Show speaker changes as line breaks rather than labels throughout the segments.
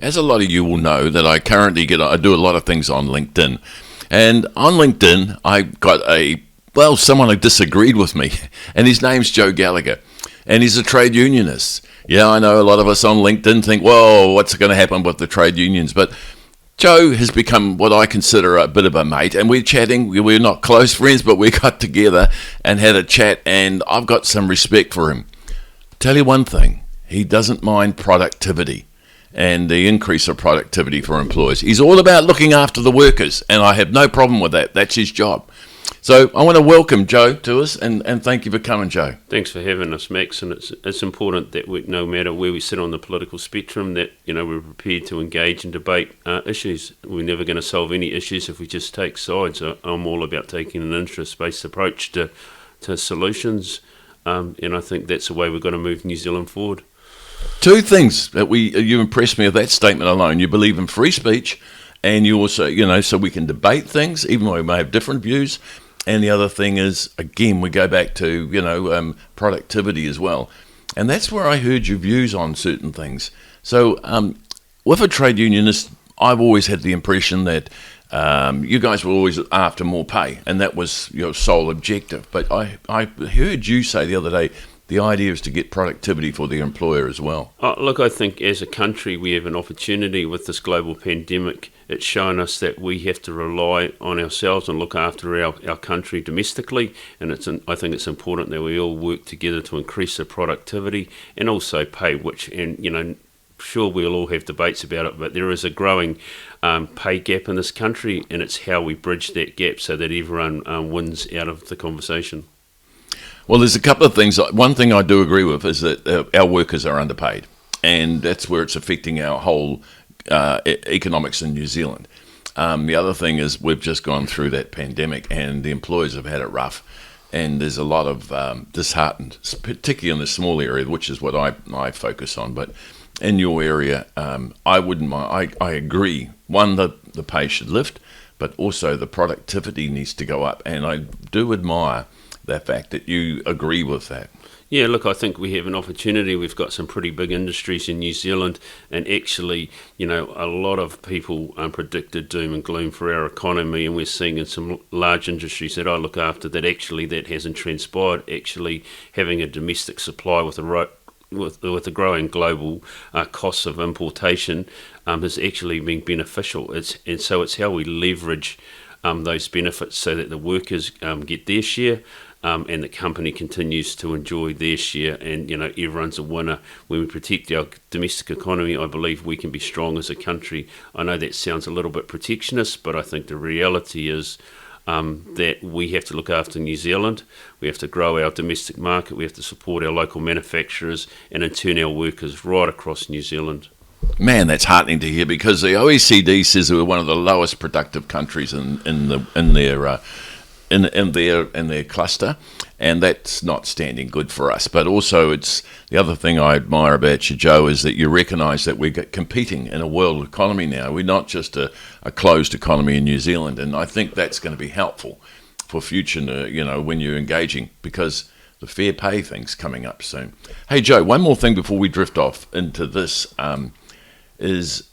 As a lot of you will know, that I do a lot of things on LinkedIn. And on LinkedIn, I got someone who disagreed with me, and his name's Joe Gallagher, and he's a trade unionist. Yeah, I know a lot of us on LinkedIn think, well, what's going to happen with the trade unions? But Joe has become what I consider a bit of a mate, and we're chatting. We're not close friends, but we got together and had a chat, and I've got some respect for him. Tell you one thing, he doesn't mind productivity and the increase of productivity for employees. He's all about looking after the workers, and I have no problem with that. That's his job. So I want to welcome Joe to us, and thank you for coming, Joe.
Thanks for having us, Max. And it's important that no matter where we sit on the political spectrum, that we're prepared to engage and debate issues. We're never going to solve any issues if we just take sides. I'm all about taking an interest-based approach to solutions, and I think that's the way we're going to move New Zealand forward.
Two things that you impressed me with that statement alone. You believe in free speech, and you also, so we can debate things, even though we may have different views. And the other thing is, again, we go back to, productivity as well. And that's where I heard your views on certain things. So with a trade unionist, I've always had the impression that you guys were always after more pay, and that was your sole objective. But I heard you say the other day, the idea is to get productivity for the employer as well.
Look, I think as a country we have an opportunity with this global pandemic. It's shown us that we have to rely on ourselves and look after our country domestically, and I think it's important that we all work together to increase the productivity and also pay, sure we'll all have debates about it, but there is a growing pay gap in this country, and it's how we bridge that gap so that everyone wins out of the conversation.
Well, there's a couple of things. One thing I do agree with is that our workers are underpaid, and that's where it's affecting our whole economics in New Zealand. The other thing is we've just gone through that pandemic, and the employers have had it rough, and there's a lot of disheartened, particularly in the small area, which is what I focus on. But in your area, I wouldn't mind. I agree. One, the pay should lift, but also the productivity needs to go up, and I do admire the fact that you agree with that.
Yeah, look, I think we have an opportunity. We've got some pretty big industries in New Zealand, and actually, a lot of people predicted doom and gloom for our economy, and we're seeing in some large industries that I look after that hasn't transpired. Actually, having a domestic supply with the growing global costs of importation has actually been beneficial. It's how we leverage those benefits so that the workers get their share. And the company continues to enjoy their share, and everyone's a winner. When we protect our domestic economy, I believe we can be strong as a country. I know that sounds a little bit protectionist, but I think the reality is that we have to look after New Zealand. We have to grow our domestic market. We have to support our local manufacturers, and in turn our workers right across New Zealand.
Man, that's heartening to hear, because the OECD says we're one of the lowest productive countries in their cluster, and that's not standing good for us. But also, it's the other thing I admire about you, Joe, is that you recognise that we're competing in a world economy now. We're not just a closed economy in New Zealand, and I think that's going to be helpful for future, when you're engaging, because the fair pay thing's coming up soon. Hey, Joe, one more thing before we drift off into this is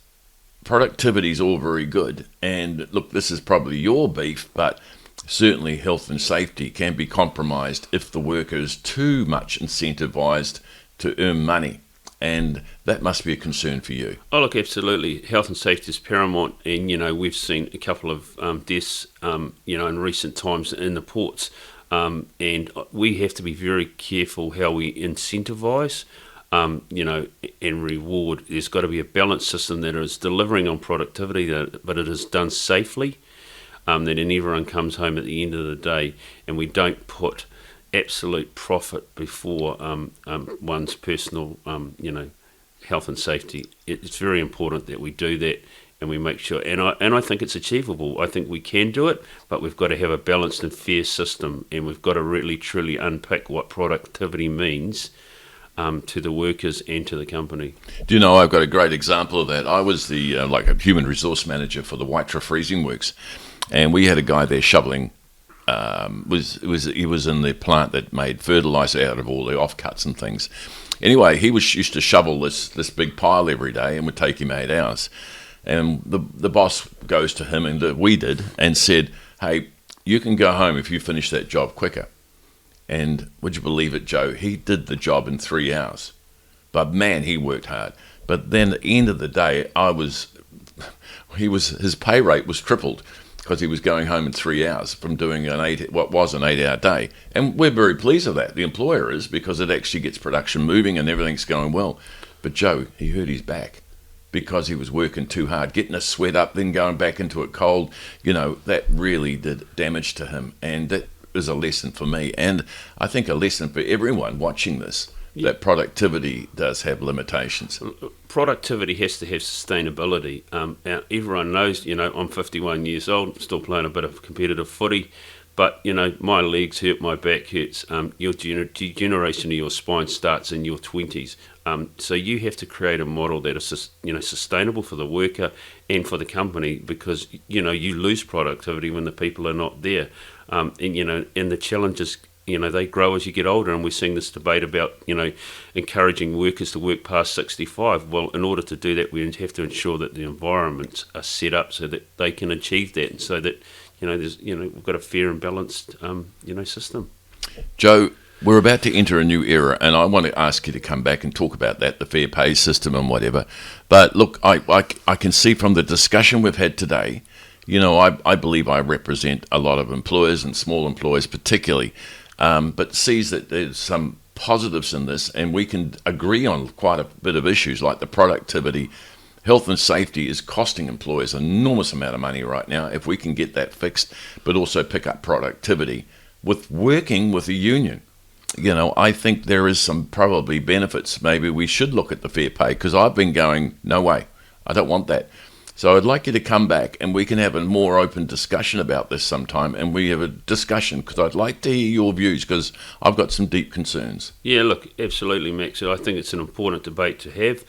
productivity is all very good, and look, this is probably your beef, but certainly health and safety can be compromised if the worker is too much incentivised to earn money, and that must be a concern for you.
Oh, look, absolutely. Health and safety is paramount, and we've seen a couple of deaths in recent times in the ports, and we have to be very careful how we incentivise and reward. There's got to be a balanced system that is delivering on productivity, but it is done safely, that everyone comes home at the end of the day, and we don't put absolute profit before one's personal, health and safety. It's very important that we do that, and we make sure. And I think it's achievable. I think we can do it, but we've got to have a balanced and fair system, and we've got to really truly unpick what productivity means to the workers and to the company.
Do you know, I've got a great example of that. I was the a human resource manager for the Waitara Freezing Works, and we had a guy there shoveling. He was in the plant that made fertilizer out of all the offcuts and things, Anyway, he was used to shovel this big pile every day and would take him 8 hours. And the boss goes to him, and we did, and said, hey, you can go home if you finish that job quicker. And would you believe it, Joe? He did the job in 3 hours. But man, he worked hard. But then at the end of the day, his pay rate was tripled because he was going home in 3 hours from doing what was an 8-hour day. And we're very pleased with that. The employer is, because it actually gets production moving and everything's going well. But Joe, he hurt his back because he was working too hard, getting a sweat up, then going back into it cold. That really did damage to him. And that is a lesson for me. And I think a lesson for everyone watching this, that productivity does have limitations.
Productivity has to have sustainability. Now, everyone knows, I'm 51 years old, still playing a bit of competitive footy, but, my legs hurt, my back hurts. Your degeneration of your spine starts in your 20s. So you have to create a model that is, sustainable for the worker and for the company, because, you lose productivity when the people are not there. And the challenges, they grow as you get older, and we're seeing this debate about, encouraging workers to work past 65. Well, in order to do that, we have to ensure that the environments are set up so that they can achieve that, and so that, we've got a fair and balanced, system.
Joe, we're about to enter a new era, and I want to ask you to come back and talk about that, the fair pay system and whatever. But look, I can see from the discussion we've had today, I believe I represent a lot of employers and small employers particularly, but sees that there's some positives in this, and we can agree on quite a bit of issues like the productivity. Health and safety is costing employers an enormous amount of money right now. If we can get that fixed, but also pick up productivity with working with a union, I think there is some probably benefits. Maybe we should look at the fair pay, because I've been going, no way, I don't want that. So I'd like you to come back and we can have a more open discussion about this sometime, and we have a discussion, because I'd like to hear your views, because I've got some deep concerns.
Yeah, look, absolutely, Max. I think it's an important debate to have,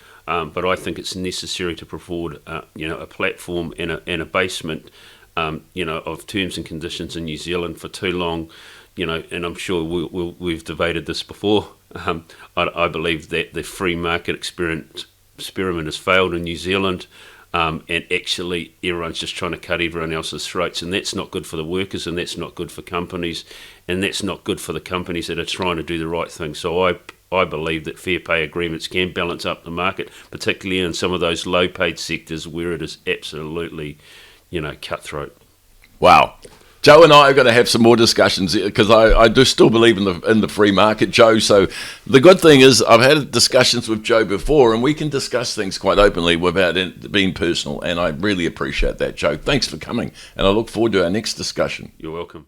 but I think it's necessary to provide, a platform and a basement, of terms and conditions in New Zealand. For too long, and I'm sure we've debated this before, I believe that the free market experiment has failed in New Zealand. And actually everyone's just trying to cut everyone else's throats, and that's not good for the workers, and that's not good for companies, and that's not good for the companies that are trying to do the right thing. So I believe that fair pay agreements can balance up the market, particularly in some of those low paid sectors where it is absolutely, cutthroat.
Wow. Joe and I are going to have some more discussions, because I do still believe in the free market, Joe. So the good thing is I've had discussions with Joe before, and we can discuss things quite openly without it being personal. And I really appreciate that, Joe. Thanks for coming, and I look forward to our next discussion.
You're welcome.